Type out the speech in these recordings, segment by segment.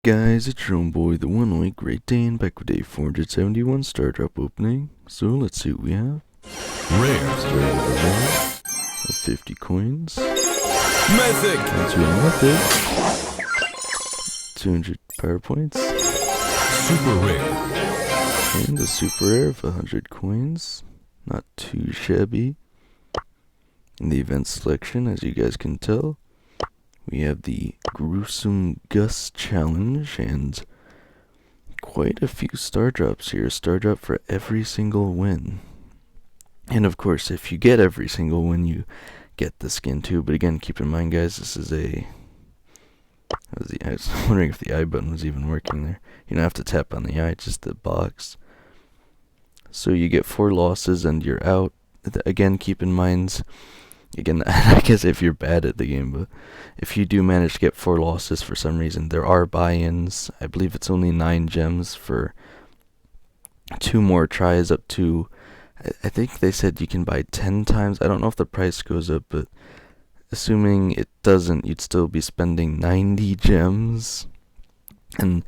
Guys, it's your own boy, the one only Great Dane, back with day 471 Star Drop opening. So let's see what we have. Rare. Starting with a rare of 50 coins. Mythic. Into a mythic. 200 power points. Super rare. And a super rare of 100 coins. Not too shabby. In the event selection, as you guys can tell, we have the Gruesome Gus challenge and quite a few star drops here. Star drop for every single win. And of course, if you get every single win, you get the skin too. But again, keep in mind, guys, this is I was wondering if the I button was even working there. You don't have to tap on the I, just the box. So you get 4 losses and you're out. Again, keep in mind, again, I guess if you're bad at the game, but if you do manage to get 4 losses for some reason, there are buy-ins. I believe it's only 9 gems for 2 more tries up to, I think they said you can buy 10 times. I don't know if the price goes up, but assuming it doesn't, you'd still be spending 90 gems. And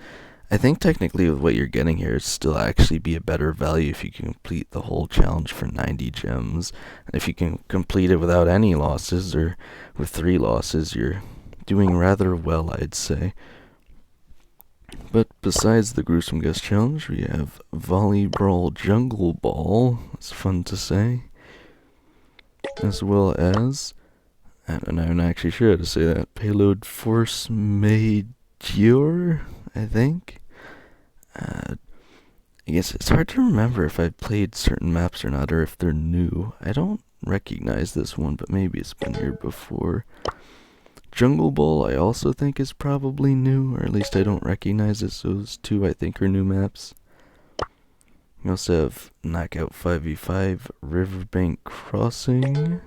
I think technically with what you're getting here, it'd still actually be a better value if you can complete the whole challenge for 90 gems. And if you can complete it without any losses, or with 3 losses, you're doing rather well, I'd say. But besides the Gruesome Gus challenge, we have Volleyball Jungle Ball. It's fun to say. As well as, and I'm not actually sure how to say that, Payload Force Major, I think. I guess it's hard to remember if I've played certain maps or not, or if they're new. I don't recognize this one, but maybe it's been here before. Jungle Ball, I also think is probably new, or at least I don't recognize it. So those 2, I think, are new maps. We also have Knockout 5v5 Riverbank Crossing.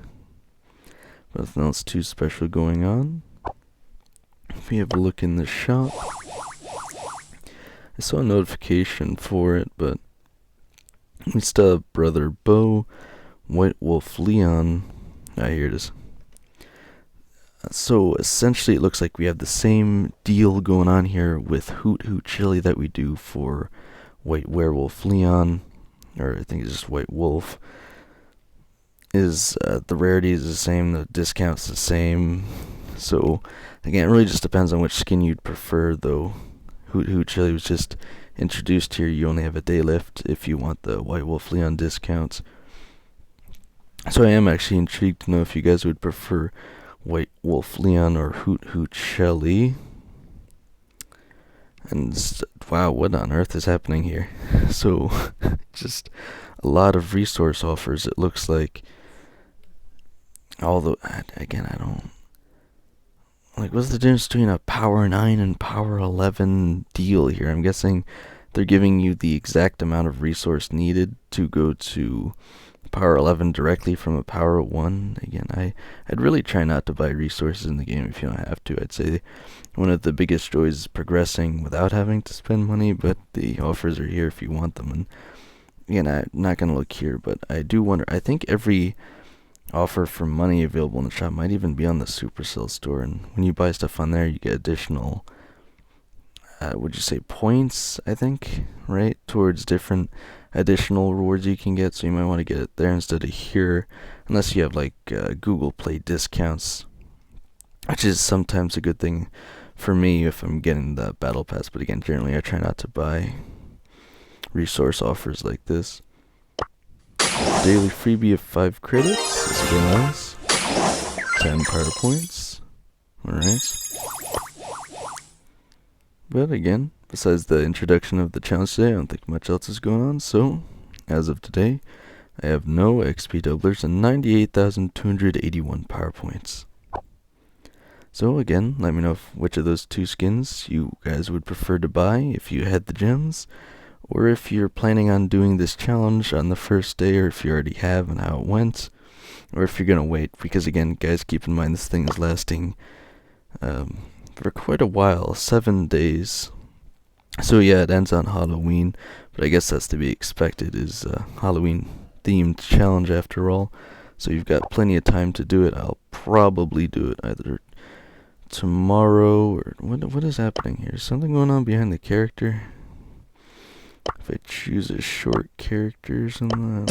Nothing else too special going on. If we have a look in the shop, I saw a notification for it, but we still have Brother Bo, White Wolf Leon. Here it is. So essentially it looks like we have the same deal going on here with Hoot Hoot Chili that we do for White Werewolf Leon, or I think it's just White Wolf. The rarity is the same, the discount's the same. So again, it really just depends on which skin you'd prefer, though. Hoot Hoot Chili was just introduced here. You only have a day left if you want the White Wolf Leon discounts. So I am actually intrigued to know if you guys would prefer White Wolf Leon or Hoot Hoot Chili. And wow, what on earth is happening here? So just a lot of resource offers, it looks like. Although, again, I don't... Like, what's the difference between a Power 9 and Power 11 deal here? I'm guessing they're giving you the exact amount of resource needed to go to Power 11 directly from a Power 1. Again, I'd really try not to buy resources in the game if you don't have to. I'd say one of the biggest joys is progressing without having to spend money, but the offers are here if you want them. And again, I'm not going to look here, but I do wonder, I think every offer for money available in the shop might even be on the Supercell store, and when you buy stuff on there, you get additional, would you say points, I think, right, towards different additional rewards you can get, so you might want to get it there instead of here, unless you have, like, Google Play discounts, which is sometimes a good thing for me if I'm getting the Battle Pass, but again, generally I try not to buy resource offers like this. Daily freebie of 5 credits, as well as 10 power points. Alright. But again, besides the introduction of the challenge today, I don't think much else is going on. So, as of today, I have no XP doublers and 98,281 power points. So again, let me know which of those 2 skins you guys would prefer to buy if you had the gems, or if you're planning on doing this challenge on the first day, or if you already have and how it went, or if you're going to wait, because again, guys, keep in mind this thing is lasting for quite a while, 7 days. So yeah, it ends on Halloween, but I guess that's to be expected, is a Halloween themed challenge after all. So you've got plenty of time to do it. I'll probably do it either tomorrow, or what is happening here? Is something going on behind the character? If I choose a short character or something,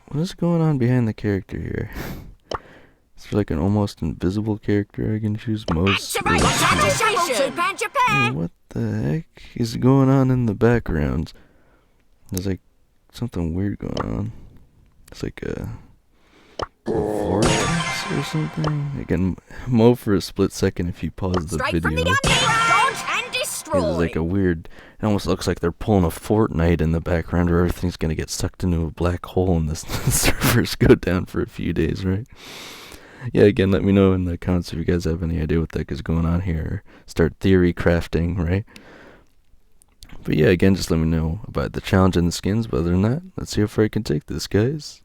what is going on behind the character here? Is there like an almost invisible character I can choose most? Activate concentration! Hey, what the heck is going on in the background? There's like something weird going on. It's like a vortex or something. I can mow for a split second if you pause the Straight from the video. underground and destroy! It's like a weird, it almost looks like they're pulling a Fortnite in the background, or everything's gonna get sucked into a black hole and the servers go down for a few days, right? Yeah, again, let me know in the comments if you guys have any idea what the heck is going on here. Start theory crafting, right? But yeah, again, just let me know about the challenge and the skins. But other than that, let's see how far I can take this, guys.